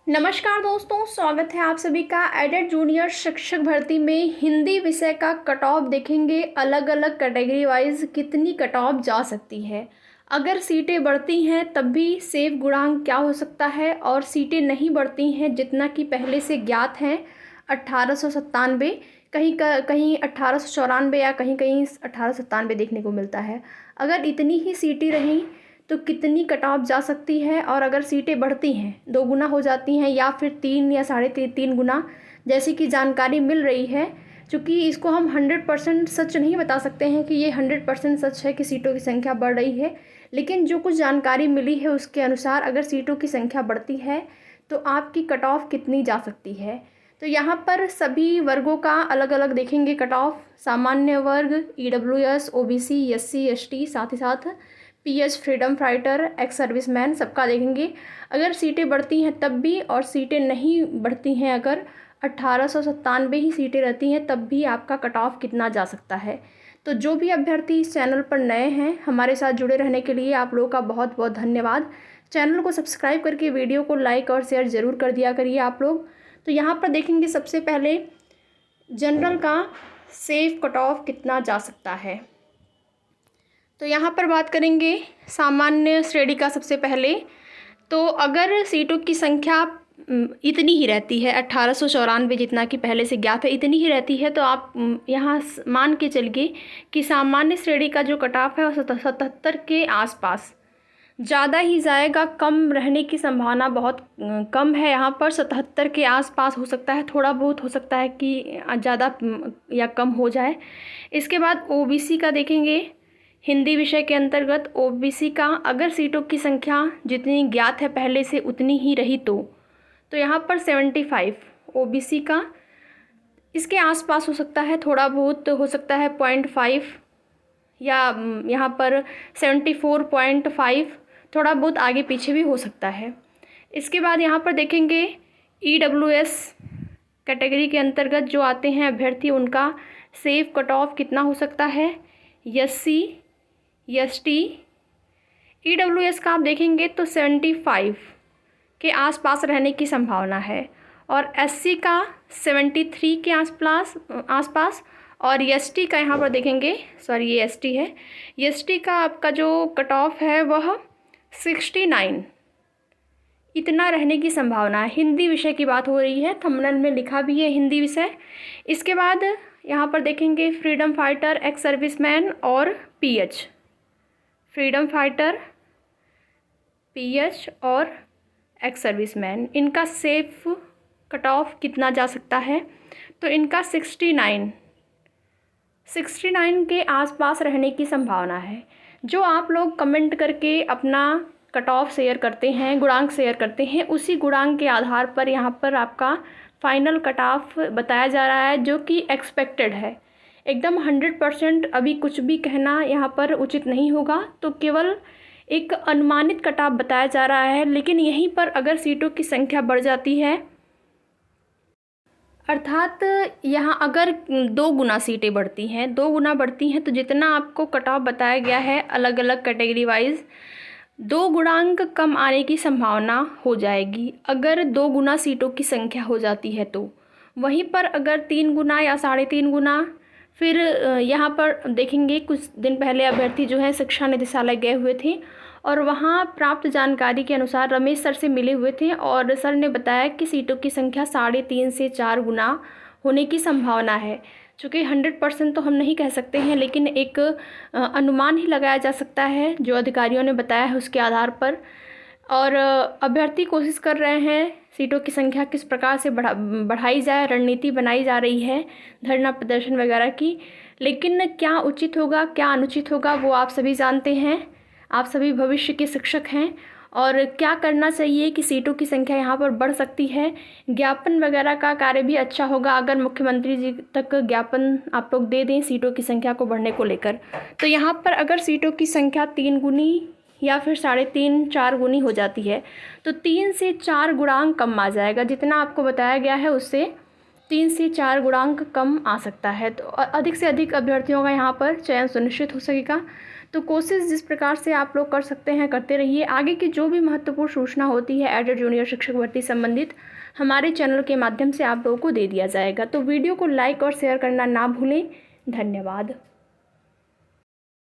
नमस्कार दोस्तों, स्वागत है आप सभी का। एडेड जूनियर शिक्षक भर्ती में हिंदी विषय का कट ऑफ देखेंगे। अलग अलग कैटेगरी वाइज कितनी कट ऑफ जा सकती है, अगर सीटें बढ़ती हैं तब भी सेव गुणांक क्या हो सकता है, और सीटें नहीं बढ़ती हैं जितना कि पहले से ज्ञात हैं 1897, कहीं 1894 या कहीं कहीं 1897 देखने को मिलता है। अगर इतनी ही सीटें रहीं तो कितनी कट ऑफ जा सकती है, और अगर सीटें बढ़ती हैं 2 गुना हो जाती हैं या फिर 3 या 3.5 गुना, जैसी कि जानकारी मिल रही है। चूँकि इसको हम 100% सच नहीं बता सकते हैं कि ये 100% सच है कि सीटों की संख्या बढ़ रही है, लेकिन जो कुछ जानकारी मिली है उसके अनुसार अगर सीटों की संख्या बढ़ती है तो आपकी कट ऑफ कितनी जा सकती है। तो यहाँ पर सभी वर्गों का अलग अलग देखेंगे कट ऑफ। सामान्य वर्ग, EWS, OBC, SC, ST, साथ ही साथ PH, freedom fighter, ex serviceman, सबका देखेंगे। अगर सीटें बढ़ती हैं तब भी, और सीटें नहीं बढ़ती हैं, अगर 1897 ही सीटें रहती हैं तब भी आपका कट ऑफ कितना जा सकता है। तो जो भी अभ्यर्थी इस चैनल पर नए हैं, हमारे साथ जुड़े रहने के लिए आप लोगों का बहुत बहुत धन्यवाद। चैनल को सब्सक्राइब करके वीडियो को लाइक और शेयर ज़रूर कर दिया करिए आप लोग। तो यहाँ पर देखेंगे सबसे पहले जनरल का सेफ कट ऑफ कितना जा सकता है। तो यहाँ पर बात करेंगे सामान्य श्रेणी का सबसे पहले। तो अगर सीटों की संख्या इतनी ही रहती है 1894 जितना कि पहले से ज्ञात है, इतनी ही रहती है, तो आप यहाँ मान के चलिए कि सामान्य श्रेणी का जो कट ऑफ है वो 77 के आसपास ज़्यादा ही जाएगा। कम रहने की संभावना बहुत कम है। यहाँ पर 77 के आसपास हो सकता है, थोड़ा बहुत हो सकता है कि ज़्यादा या कम हो जाए। इसके बाद OBC का देखेंगे। हिंदी विषय के अंतर्गत OBC का अगर सीटों की संख्या जितनी ज्ञात है पहले से उतनी ही रही तो यहाँ पर 75 OBC का इसके आसपास हो सकता है, थोड़ा बहुत हो सकता है 0.5, या यहाँ पर 74.5, थोड़ा बहुत आगे पीछे भी हो सकता है। इसके बाद यहाँ पर देखेंगे EWS कैटेगरी के अंतर्गत जो आते हैं अभ्यर्थी, उनका सेफ कट ऑफ कितना हो सकता है। SC, ST, EWS का आप देखेंगे तो 75 के आसपास रहने की संभावना है, और SC का 73 के आसपास, और ST का यहाँ पर देखेंगे, सॉरी ये ST है, ST का आपका जो कट ऑफ है वह 69 इतना रहने की संभावना है। हिंदी विषय की बात हो रही है, थंबनेल में लिखा भी है हिंदी विषय। इसके बाद यहाँ पर देखेंगे फ्रीडम फाइटर, एक्स सर्विसमैन और PH, फ्रीडम फाइटर, PH और एक्स सर्विसमैन, इनका सेफ कट ऑफ कितना जा सकता है। तो इनका 69 के आसपास रहने की संभावना है। जो आप लोग कमेंट करके अपना कट ऑफ शेयर करते हैं, गुणांक शेयर करते हैं, उसी गुणांक के आधार पर यहाँ पर आपका फाइनल कट ऑफ बताया जा रहा है, जो कि एक्सपेक्टेड है। एकदम 100% अभी कुछ भी कहना यहाँ पर उचित नहीं होगा, तो केवल एक अनुमानित कट ऑफ बताया जा रहा है। लेकिन यहीं पर अगर सीटों की संख्या बढ़ जाती है, अर्थात यहाँ अगर 2 गुना सीटें बढ़ती हैं, 2 गुना बढ़ती हैं, तो जितना आपको कट ऑफ बताया गया है अलग अलग कैटेगरी वाइज 2 गुणांक कम आने की संभावना हो जाएगी। अगर 2 गुना सीटों की संख्या हो जाती है तो वहीं पर अगर 3 गुना या 3.5 गुना, फिर यहाँ पर देखेंगे कुछ दिन पहले अभ्यर्थी जो है शिक्षा निदेशालय गए हुए थे, और वहाँ प्राप्त जानकारी के अनुसार रमेश सर से मिले हुए थे, और सर ने बताया कि सीटों की संख्या 3.5 से 4 गुना होने की संभावना है। चूँकि 100% तो हम नहीं कह सकते हैं, लेकिन एक अनुमान ही लगाया जा सकता है जो अधिकारियों ने बताया है उसके आधार पर। और अभ्यर्थी कोशिश कर रहे हैं सीटों की संख्या किस प्रकार से बढ़ाई जाए, रणनीति बनाई जा रही है धरना प्रदर्शन वगैरह की। लेकिन क्या उचित होगा क्या अनुचित होगा वो आप सभी जानते हैं, आप सभी भविष्य के शिक्षक हैं। और क्या करना चाहिए कि सीटों की संख्या यहाँ पर बढ़ सकती है, ज्ञापन वगैरह का कार्य भी अच्छा होगा अगर मुख्यमंत्री जी तक ज्ञापन आप लोग दे दें सीटों की संख्या को बढ़ने को लेकर। तो यहाँ पर अगर सीटों की संख्या 3 गुनी या फिर 3.5-4 गुनी हो जाती है तो 3 से 4 गुणांक कम आ जाएगा। जितना आपको बताया गया है उससे 3 से 4 गुणांक कम आ सकता है, तो अधिक से अधिक अभ्यर्थियों का यहाँ पर चयन सुनिश्चित हो सकेगा। तो कोशिश जिस प्रकार से आप लोग कर सकते हैं करते रहिए। आगे की जो भी महत्वपूर्ण सूचना होती है एडेड जूनियर शिक्षक भर्ती संबंधित हमारे चैनल के माध्यम से आप लोगों को दे दिया जाएगा। तो वीडियो को लाइक और शेयर करना ना भूलें। धन्यवाद।